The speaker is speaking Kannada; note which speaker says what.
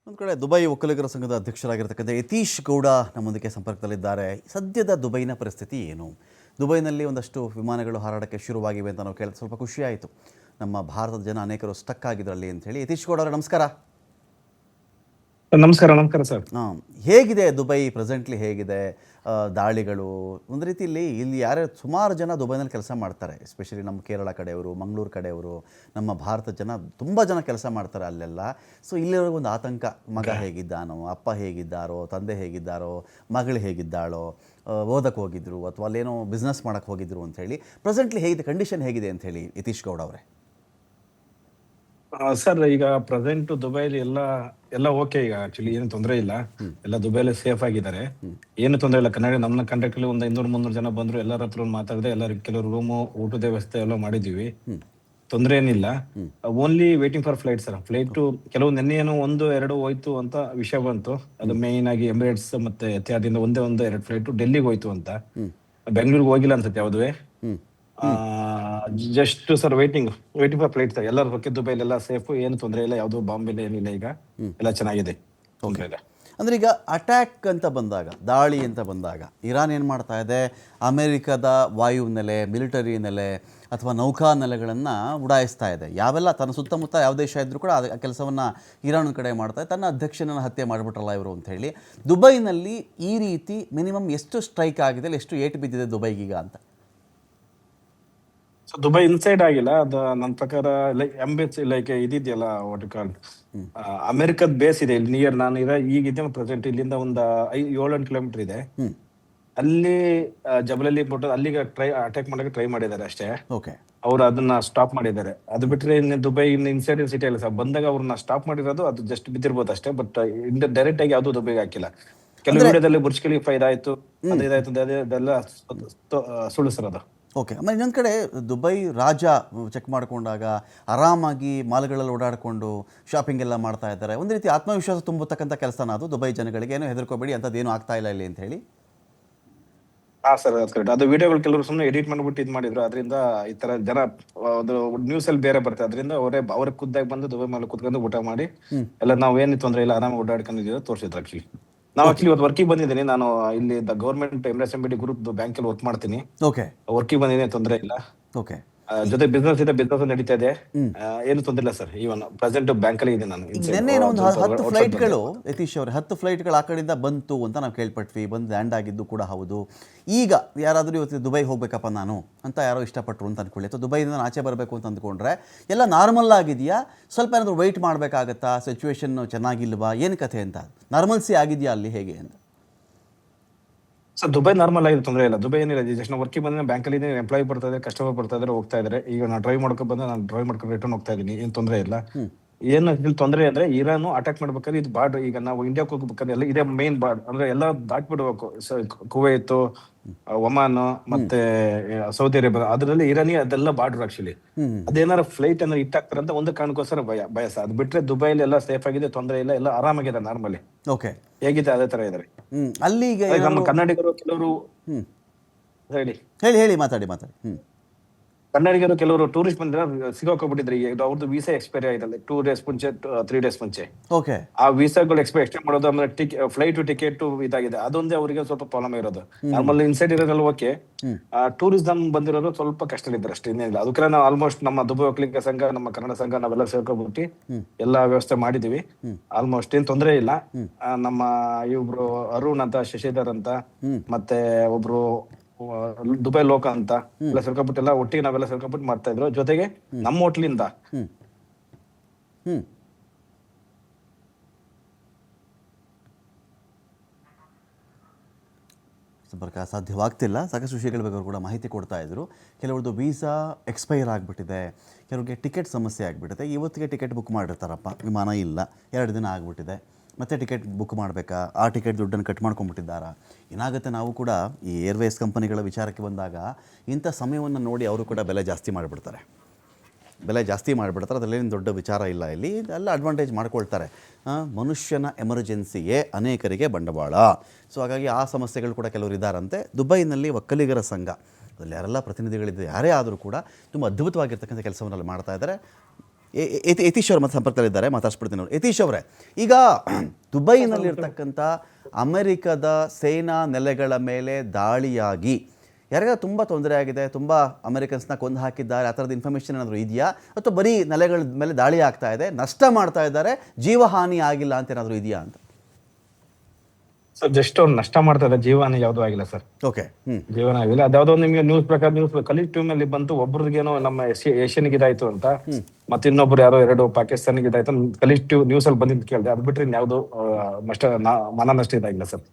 Speaker 1: ಒಂದು ಕಡೆ ದುಬೈ ಒಕ್ಕಲಿಗರ ಸಂಘದ ಅಧ್ಯಕ್ಷರಾಗಿರ್ತಕ್ಕಂಥ ಯತೀಶ್ ಗೌಡ ನಮ್ಮೊಂದಿಗೆ ಸಂಪರ್ಕದಲ್ಲಿದ್ದಾರೆ. ಸದ್ಯದ ದುಬೈನ ಪರಿಸ್ಥಿತಿ ಏನು? ದುಬೈನಲ್ಲಿ ಒಂದಷ್ಟು ವಿಮಾನಗಳು ಹಾರಾಡೋಕ್ಕೆ ಶುರುವಾಗಿವೆ ಅಂತ ನಾವು ಕೇಳಿದ್ರೆ ಸ್ವಲ್ಪ ಖುಷಿಯಾಯಿತು. ನಮ್ಮ ಭಾರತದ ಜನ ಅನೇಕರು ಸ್ಟಕ್ ಆಗಿದ್ರಲ್ಲಿ ಅಂತ ಹೇಳಿ. ಯತೀಶ್ ಗೌಡ ಅವರೇ ನಮಸ್ಕಾರ.
Speaker 2: ನಮಸ್ಕಾರ ಸರ್.
Speaker 1: ಹೇಗಿದೆ ದುಬೈ ಪ್ರೆಸೆಂಟ್ಲಿ ಹೇಗಿದೆ? ದಾಳಿಗಳು ಒಂದು ರೀತಿಯಲ್ಲಿ ಇಲ್ಲಿ ಸುಮಾರು ಜನ ದುಬೈನಲ್ಲಿ ಕೆಲಸ ಮಾಡ್ತಾರೆ, ಎಸ್ಪೆಷಲಿ ನಮ್ಮ ಕೇರಳ ಕಡೆಯವರು, ಮಂಗಳೂರು ಕಡೆಯವರು, ನಮ್ಮ ಭಾರತದ ಜನ ತುಂಬ ಜನ ಕೆಲಸ ಮಾಡ್ತಾರೆ ಅಲ್ಲೆಲ್ಲ. ಸೊ ಇಲ್ಲಿವರೆಗೂ ಒಂದು ಆತಂಕ, ಮಗ ಹೇಗಿದ್ದಾನೋ, ಅಪ್ಪ ಹೇಗಿದ್ದಾರೋ, ತಂದೆ ಹೇಗಿದ್ದಾರೋ, ಮಗಳು ಹೇಗಿದ್ದಾಳೋ, ಓದಕ್ಕೆ ಹೋಗಿದ್ರು ಅಥವಾ ಅಲ್ಲೇನೋ ಬಿಸ್ನೆಸ್ ಮಾಡೋಕ್ಕೆ ಹೋಗಿದ್ರು ಅಂಥೇಳಿ. ಪ್ರೆಸೆಂಟ್ಲಿ ಹೇಗಿದೆ, ಕಂಡೀಷನ್ ಹೇಗಿದೆ ಅಂಥೇಳಿ ಯತೀಶ್ ಗೌಡ ಅವರೇ?
Speaker 2: ಸರ್, ಈಗ ಪ್ರೆಸೆಂಟ್ ದುಬೈಲಿ ಎಲ್ಲ ಓಕೆ. ಈಗ ಆಕ್ಚುಲಿ ಏನು ತೊಂದರೆ ಇಲ್ಲ, ಎಲ್ಲ ದುಬೈಲಿ ಸೇಫ್ ಆಗಿದ್ದಾರೆ, ಏನು ತೊಂದರೆ ಇಲ್ಲ. ನಮ್ಮ ಕಂಟ್ರಿಯಲ್ಲಿ ಒಂದು 200-300 ಜನ ಬಂದ್ರು, ಎಲ್ಲರ ಹತ್ರ ಮಾತಾಡಿದೆ, ಎಲ್ಲರೂ ಕೆಲವರು ರೂಮು, ಊಟದ ವ್ಯವಸ್ಥೆ ಎಲ್ಲ ಮಾಡಿದೀವಿ, ತೊಂದರೆ ಏನಿಲ್ಲ. Only waiting for flight sir. Flight ಕೆಲವು ನೆನ್ನೆ ಏನೋ 1-2 ಹೋಯ್ತು ಅಂತ ವಿಷಯ ಬಂತು. ಅದು ಮೇನ್ ಆಗಿ ಎಮಿರೇಟ್ಸ್ ಮತ್ತೆ ಎತಿಹಾದಿಂದ ಒಂದೇ 2 ಫ್ಲೈಟ್ ಡೆಲ್ಲಿಗೆ ಹೋಯ್ತು ಅಂತ. ಬೆಂಗಳೂರಿಗೆ ಹೋಗಿಲ್ಲ ಅನ್ಸುತ್ತೆ ಯಾವುದುವೆ. Just sir waiting for flight sir. ಎಲ್ಲರೂ ಹೊಕ್ಕೆ ದುಬೈಲಿ ಎಲ್ಲ ಸೇಫ್, ಏನು ತೊಂದರೆ ಇಲ್ಲ, ಯಾವುದು ಬಾಂಬೆಲಿ ಏನಿಲ್ಲ, ಈಗ ಎಲ್ಲ ಚೆನ್ನಾಗಿದೆ.
Speaker 1: ಅಂದರೆ ಈಗ ಅಟ್ಯಾಕ್ ಅಂತ ಬಂದಾಗ, ದಾಳಿ ಅಂತ ಬಂದಾಗ ಇರಾನ್ ಏನು ಮಾಡ್ತಾ ಇದೆ? ಅಮೇರಿಕದ ವಾಯು ನೆಲೆ, ಮಿಲಿಟರಿ ನೆಲೆ ಅಥವಾ ನೌಕಾ ನೆಲೆಗಳನ್ನು ಉಡಾಯಿಸ್ತಾ ಇದೆ. ಯಾವೆಲ್ಲ ತನ್ನ ಸುತ್ತಮುತ್ತ ಯಾವ ದೇಶ ಇದ್ದರೂ ಕೂಡ ಆ ಕೆಲಸವನ್ನು ಇರಾನ್ ಕಡೆ ಮಾಡ್ತಾ ಇದೆ. ತನ್ನ ಅಧ್ಯಕ್ಷನನ್ನು ಹತ್ಯೆ ಮಾಡಿಬಿಟ್ರಲ್ಲ ಇವರು ಅಂತ ಹೇಳಿ. ದುಬೈನಲ್ಲಿ ಈ ರೀತಿ ಮಿನಿಮಮ್ ಎಷ್ಟು ಸ್ಟ್ರೈಕ್ ಆಗಿದೆ, ಎಷ್ಟು ಏಟು ಬಿದ್ದಿದೆ ದುಬೈಗೀಗ ಅಂತ?
Speaker 2: ದುಬೈ ಇನ್ಸೈಡ್ ಆಗಿಲ್ಲ, ಅದು ನನ್ನ ಪ್ರಕಾರ ಎಂಬೆಸಿ ಇದಿದೆಯಲ್ಲ, ವಾಟ್ ಕಾಲ್ ಅಮೆರಿಕದ ಬೇಸ್ ಇದೆ ಇಲ್ಲಿ ನಿಯರ್. ನಾನು ಈಗ ಪ್ರೆಸೆಂಟ್ ಇಲ್ಲಿಂದ ಒಂದು 7-8 ಕಿಲೋಮೀಟರ್ ಇದೆ. ಅಲ್ಲಿ ಜಬಲಲ್ಲಿ ಬಿಟ್ಟು ಅಲ್ಲಿಗೆ ಅಟ್ಯಾಕ್ ಮಾಡಕ್ಕೆ ಟ್ರೈ ಮಾಡಿದ್ದಾರೆ ಅಷ್ಟೇ. ಅವ್ರು ಅದನ್ನ ಸ್ಟಾಪ್ ಮಾಡಿದ್ದಾರೆ. ಅದು ಬಿಟ್ರೆ ಇನ್ನು ದುಬೈ ಇನ್ಸೈಡ್ ಸಿಟಿ ಅಲ್ಲ ಸರ್. ಬಂದಾಗ ಅವ್ರನ್ನ ಸ್ಟಾಪ್ ಮಾಡಿರೋದು, ಅದು ಜಸ್ಟ್ ಬಿದ್ದಿರ್ಬೋದು ಅಷ್ಟೇ. ಬಟ್ ಡೈರೆಕ್ಟ್ ಆಗಿ ಯಾವ್ದು ದುಬೈಗೆ ಹಾಕಿಲ್ಲ. ಕೆಲವು ವಿಡಿಯೋದಲ್ಲಿ ಬುರ್ಜ್ ಖಲೀಫಾ ಇದಾಯ್ತು, ಅದೆಲ್ಲ ಸುಳ್ಳು ಸರ್ ಅದು.
Speaker 1: ಓಕೆ. ಆಮೇಲೆ ಇನ್ನೊಂದು ಕಡೆ ದುಬೈ ರಾಜ ಚೆಕ್ ಮಾಡಿಕೊಂಡಾಗ ಆರಾಮಾಗಿ ಮಾಲ್ಗಳಲ್ಲಿ ಓಡಾಡಿಕೊಂಡು ಶಾಪಿಂಗ್ ಎಲ್ಲ ಮಾಡ್ತಾ ಇದ್ದಾರೆ. ಒಂದು ರೀತಿ ಆತ್ಮವಿಶ್ವಾಸ ತುಂಬತಕ್ಕಂಥ ಕೆಲಸನ ಅದು ದುಬೈ ಜನಗಳಿಗೆ. ಏನೋ ಹೆದರ್ಕೋಬೇಡಿ, ಅಂಥದ್ದೇನು ಆಗ್ತಾ ಇಲ್ಲ ಇಲ್ಲಿ ಅಂತ ಹೇಳಿ.
Speaker 2: ಸರ್, ಅದು ವಿಡಿಯೋಗಳು ಕೆಲವರು ಸುಮ್ಮನೆ ಎಡಿಟ್ ಮಾಡ್ಬಿಟ್ಟು ಇದು ಮಾಡಿದ್ರು. ಅದರಿಂದ ಈ ತರ ಜನ ಒಂದು ನ್ಯೂಸ್ ಅಲ್ಲಿ ಬೇರೆ ಬರ್ತದೆ. ಅದರಿಂದ ಅವ್ರ ಖುದ್ದಾಗಿ ಬಂದು ದುಬೈ ಮೇಲೆ ಕುತ್ಕೊಂಡು ಊಟ ಮಾಡಿ ಎಲ್ಲ ನಾವೇನು ತೊಂದರೆ ಇಲ್ಲ, ಆರಾಮಾಗಿ ಓಡಾಡ್ಕೊಂಡಿದ್ದೀವಿ ತೋರಿಸಿದ್ರು. ಆಕ್ಚುಲಿ ನಾವು ಇವತ್ತು ವರ್ಕಿಗೆ ಬಂದಿದ್ದೀನಿ. ನಾನು ಇಲ್ಲಿ ಗವರ್ಮೆಂಟ್ MSMBD ಗ್ರೂಪ್ ಬ್ಯಾಂಕ್ ಅಲ್ಲಿ ವರ್ಕ್ ಮಾಡ್ತೀನಿ. ವರ್ಕಿಗೆ ಬಂದಿದ್ದೀನಿ, ತೊಂದರೆ ಇಲ್ಲ. ಜೊತೆ ಬಿಸ್ನೆಸ್ ಇದೆ, ಬಿಸ್ನೆಸ್ ನಡೀತಾ ಇದೆ, ಏನು ತೊಂದರೆ ಇಲ್ಲ ಸರ್. ಇವನ್ ಪ್ರೆಸೆಂಟ್ ಬ್ಯಾಂಕ್ ಅಲ್ಲಿ ಇದೆ ನಾನು.
Speaker 1: ನಿನ್ನೆ ಒಂದು 10 ಫ್ಲೈಟ್ಗಳು ಯತೀಶ್ ಅವರೇ, 10 ಫ್ಲೈಟ್ಗಳು ಆ ಕಡೆಯಿಂದ ಬಂತು ಅಂತ ನಾವು ಕೇಳ್ಪಟ್ವಿ. ಬಂದು ಲ್ಯಾಂಡ್ ಆಗಿದ್ದು ಕೂಡ ಹೌದು. ಈಗ ಯಾರಾದರೂ ಇವತ್ತು ದುಬೈ ಹೋಗ್ಬೇಕಪ್ಪ ನಾನು ಅಂತ ಯಾರೋ ಇಷ್ಟಪಟ್ಟರು ಅಂತ ಅಂದ್ಕೊಳ್ಳಿ, ಅಥವಾ ದುಬೈಯಿಂದ ನಾನು ಆಚೆ ಬರಬೇಕು ಅಂತ ಅಂದ್ಕೊಂಡ್ರೆ ಎಲ್ಲ ನಾರ್ಮಲ್ ಆಗಿದೆಯಾ? ಸ್ವಲ್ಪ ಏನಾದರೂ ವೆಯ್ಟ್ ಮಾಡಬೇಕಾಗತ್ತಾ? ಸಿಚುವೇಶನ್ ಚೆನ್ನಾಗಿಲ್ವಾ? ಏನು ಕಥೆ ಅಂತ? ನಾರ್ಮಲ್ಸಿ ಆಗಿದೆಯಾ ಅಲ್ಲಿ, ಹೇಗೆ ಅಂತ?
Speaker 2: ಸರ್, ದುಬೈ ನಾರ್ಮಲ್ ಆಗಿದೆ, ತೊಂದರೆ ಇಲ್ಲ. ದುಬೈ ಏನಿಲ್ಲ, ಜಸ್ಟ್ ನಾವು ವರ್ಕಿಗೆ ಬಂದ್ರೆ ಬ್ಯಾಂಕ್ ಅಲ್ಲಿ ಎಂಪ್ಲಾಯ್ ಬರ್ತಾ ಇದ್ದಾರೆ, ಕಸ್ಟಮರ್ ಬರ್ತಾ ಇದ್ದಾರೆ, ಹೋಗ್ತಾ ಇದ್ದಾರೆ. ಈಗ ನಾನು ಡ್ರೈವ್ ಮಾಡ್ಕೊಂಡು ಬಂದ್ರೆ ನಾನು ಡ್ರೈವ್ ಮಾಡ್ಕೊಂಡು ರಿಟರ್ನ್ ಹೋಗ್ತಾ ಇದ್ದೀನಿ, ಏನು ತೊಂದರೆ ಇಲ್ಲ. ಏನು ಇಲ್ಲಿ ತೊಂದರೆ ಅಂದ್ರೆ ಇರಾನ್ ಅಟ್ಯಾಕ್ ಮಾಡ್ಬೇಕಾದ್ರೆ ಇದು ಬಾರ್ಡರ್, ಈಗ ನಾವು ಇಂಡಿಯಾಕ್ಕೆ ಹೋಗ್ಬೇಕಾದ್ರೆ ಎಲ್ಲ ಇದೇ ಮೇನ್ ಬಾರ್ಡರ್, ಅಂದ್ರೆ ಎಲ್ಲ ದಾಟ್ಬಿಡ್ಬೇಕು. ಕುವೈತ್, ಒಮಾನ್ ಮತ್ತೆ ಸೌದಿ ಅರೇಬಿಯಾ, ಅದರಲ್ಲಿ ಇರಾನಿ ಅದೆಲ್ಲ ಬಾರ್ಡರ್. ಆಕ್ಚುಲಿ ಅದೇನಾರ ಫ್ಲೈಟ್ ಏನಾರು ಹಿಟ್ ಅಂತ ಒಂದು ಕಾರಣಕ್ಕೋಸ್ಕರ ಭಯ ಸರ್. ಅದು ಬಿಟ್ರೆ ದುಬೈಲಿ ಎಲ್ಲ ಸೇಫ್ ಆಗಿದೆ, ತೊಂದರೆ ಇಲ್ಲ, ಎಲ್ಲ ಆರಾಮಾಗಿದೆ, ನಾರ್ಮಲಿ ಹೇಗಿದೆ ಅದೇ ತರ ಇದಾರೆ.
Speaker 1: ಅಲ್ಲಿ
Speaker 2: ನಮ್ಮ ಕನ್ನಡಿಗರು ಕೆಲವರು
Speaker 1: ಹೇಳಿ ಮಾತಾಡಿ.
Speaker 2: ಕನ್ನಡಿಗರು ಕೆಲವರು ಟೂರಿಸ್ಟ್ ಬಂದ್ರೆ ಸಿಗೋಕೊಂಡ್ಬಿಟ್ಟಿದ್ರೆ, ಅವ್ರದ್ದು ವೀಸಾ ಎಕ್ಸ್ಪೈರಿ ಆಯ್ತಲ್ಲ 2 days ಮುಂಚೆ, 3 days ಮುಂಚೆ. ಆ ವೀಸಾಗಳು ಎಕ್ಸ್ಟೆಂಡ್ ಮಾಡೋದು, ಆಮೇಲೆ ಫ್ಲೈಟ್ ಟಿಕೆಟ್ ಇದಾಗಿದೆ. ಅದೊಂದೇ ಅವರಿಗೆ ಸ್ವಲ್ಪ ಪ್ರಾಬ್ಲಮ್ ಇರೋದು. ನಾರ್ಮಲ್ ಇನ್ಸೈಡ್ ಇರೋದ್ರಲ್ಲಿ ಓಕೆ. ಟೂರಿಸಂ ಬಂದಿರೋದು ಸ್ವಲ್ಪ ಕಷ್ಟದಲ್ಲಿದ್ದಾರೆ ಅಷ್ಟೇ, ಇನ್ನೇನಿಲ್ಲ. ಅದಕ್ಕೆ ನಾವು ಆಲ್ಮೋಸ್ಟ್ ನಮ್ಮ ದುಬೈ ಒಕ್ಕಲಿಗ ಸಂಘ, ನಮ್ಮ ಕನ್ನಡ ಸಂಘ ನಾವೆಲ್ಲ ಸೇರ್ಕೊಂಡ್ಬಿಟ್ಟು ಎಲ್ಲಾ ವ್ಯವಸ್ಥೆ ಮಾಡಿದೀವಿ. ಆಲ್ಮೋಸ್ಟ್ ಏನ್ ತೊಂದರೆ ಇಲ್ಲ. ನಮ್ಮ ಇವ್ರು ಅರುಣ್ ಅಂತ, ಶಶಿಧರ್ ಅಂತ, ಮತ್ತೆ ಒಬ್ರು ದುಬೈ ಲೋಕ ಅಂತ ಎಲ್ಲ ಸೇರ್ಕೊಂಡ್ಬಿಟ್ಟು ಎಲ್ಲ ಒಟ್ಟಿಗೆ ನಾವೆಲ್ಲ ಸೇರ್ಕೊಂಡ್ಬಿಟ್ಟು ಮಾಡ್ತಾ ಇದ್ರು. ಜೊತೆಗೆ ನಮ್ಮ ಹೋಟ್ಲಿಂದ
Speaker 1: ಸಂಪರ್ಕ ಸಾಧ್ಯವಾಗ್ತಿಲ್ಲ. ಸಾಕಷ್ಟು ವಿಷಯಗಳ ಬಗ್ಗೆ ಕೂಡ ಮಾಹಿತಿ ಕೊಡ್ತಾ ಇದ್ರು. ಕೆಲವ್ರದ್ದು ವೀಸಾ ಎಕ್ಸ್ಪೈರ್ ಆಗಿಬಿಟ್ಟಿದೆ, ಕೆಲವ್ರಿಗೆ ಟಿಕೆಟ್ ಸಮಸ್ಯೆ ಆಗಿಬಿಟ್ಟಿದೆ. ಇವತ್ತಿಗೆ ಟಿಕೆಟ್ ಬುಕ್ ಮಾಡಿರ್ತಾರಪ್ಪ, ವಿಮಾನ ಇಲ್ಲ, 2 ದಿನ ಆಗಿಬಿಟ್ಟಿದೆ, ಮತ್ತೆ ಟಿಕೆಟ್ ಬುಕ್ ಮಾಡಬೇಕಾ? ಆ ಟಿಕೆಟ್ ದುಡ್ಡನ್ನು ಕಟ್ ಮಾಡ್ಕೊಂಡ್ಬಿಟ್ಟಿದ್ದಾರಾ? ಏನಾಗುತ್ತೆ? ನಾವು ಕೂಡ ಈ ಏರ್ವೇಸ್ ಕಂಪನಿಗಳ ವಿಚಾರಕ್ಕೆ ಬಂದಾಗ ಇಂಥ ಸಮಯವನ್ನು ನೋಡಿ ಅವರು ಕೂಡ ಬೆಲೆ ಜಾಸ್ತಿ ಮಾಡಿಬಿಡ್ತಾರೆ. ಅದರಲ್ಲೇನು ದೊಡ್ಡ ವಿಚಾರ ಇಲ್ಲ ಇಲ್ಲಿ, ಎಲ್ಲ ಅಡ್ವಾಂಟೇಜ್ ಮಾಡ್ಕೊಳ್ತಾರೆ. ಮನುಷ್ಯನ ಎಮರ್ಜೆನ್ಸಿಯೇ ಅನೇಕರಿಗೆ ಬಂಡವಾಳ. ಸೊ ಹಾಗಾಗಿ ಆ ಸಮಸ್ಯೆಗಳು ಕೂಡ ಕೆಲವರು ಇದ್ದಾರಂತೆ. ದುಬೈನಲ್ಲಿ ಒಕ್ಕಲಿಗರ ಸಂಘ, ಅದರಲ್ಲಿ ಯಾರೆಲ್ಲ ಪ್ರತಿನಿಧಿಗಳಿದ್ದು ಯಾರೇ ಆದರೂ ಕೂಡ ತುಂಬ ಅದ್ಭುತವಾಗಿರ್ತಕ್ಕಂಥ ಕೆಲಸವನ್ನು ಅಲ್ಲಿ ಮಾಡ್ತಾ ಇದ್ದಾರೆ. ಯತೀಶ್ ಅವ್ರ ಮತ್ತೆ ಸಂಪರ್ಕದಲ್ಲಿದ್ದಾರೆ, ಮಾತಾಡ್ಸ್ಬಿಡ್ತೀನಿ ಅವ್ರು. ಯತೀಶ್ ಅವರೇ, ಈಗ ದುಬೈನಲ್ಲಿರ್ತಕ್ಕಂಥ ಅಮೆರಿಕದ ಸೇನಾ ನೆಲೆಗಳ ಮೇಲೆ ದಾಳಿಯಾಗಿ ಯಾರಿಗಾದ್ರೂ ತುಂಬ ತೊಂದರೆ ಆಗಿದೆ, ತುಂಬ ಅಮೆರಿಕನ್ಸ್ನ ಕೊಂದು ಹಾಕಿದ್ದಾರೆ, ಆ ಥರದ ಇನ್ಫಾರ್ಮೇಷನ್ ಏನಾದರೂ ಇದೆಯಾ, ಅಥವಾ ಬರೀ ನೆಲೆಗಳ ಮೇಲೆ ದಾಳಿ ಆಗ್ತಾ ಇದೆ, ನಷ್ಟ ಮಾಡ್ತಾ ಇದ್ದಾರೆ, ಜೀವಹಾನಿ ಆಗಿಲ್ಲ ಅಂತ ಏನಾದರೂ ಇದೆಯಾ ಅಂತ?
Speaker 2: ಸರ್ ಜಸ್ಟ್ ಅವ್ರು ನಷ್ಟ ಮಾಡ್ತಾ ಇದ್ದಾರೆ, ಜೀವನ ಯಾವ್ದು ಆಗಿಲ್ಲ ಸರ್.
Speaker 1: ಓಕೆ.
Speaker 2: ಜೀವನ ಆಗಿಲ್ಲ. ಅದ್ಯಾವ್ದೋ ನಿಮ್ಗೆ ನ್ಯೂಸ್ ಪ್ರಕಾರ ನ್ಯೂಸ್ ಕಲೆಕ್ಟಿವ್ ನಲ್ಲಿ ಬಂತು, ಒಬ್ರಿಗೇನೋ ನಮ್ಮ ಏಷ್ಯನ್ಗೆ ಇದಾಯ್ತು ಅಂತ, ಮತ್ತೆ ಇನ್ನೊಬ್ರು ಯಾರೋ 2 ಪಾಕಿಸ್ತಾನಿಗೆ ಇದಾಯ್ತು ಕಲೆಕ್ಟಿವ್ ನ್ಯೂಸ್ ಅಲ್ಲಿ ಬಂದಿದ್ದು ಕೇಳಿದೆ. ಅದು ಬಿಟ್ರೆ ಇನ್ಯಾವುದು ನಷ್ಟ ಮಾನ ನಷ್ಟ ಇದಾಗಿಲ್ಲ ಸರ್.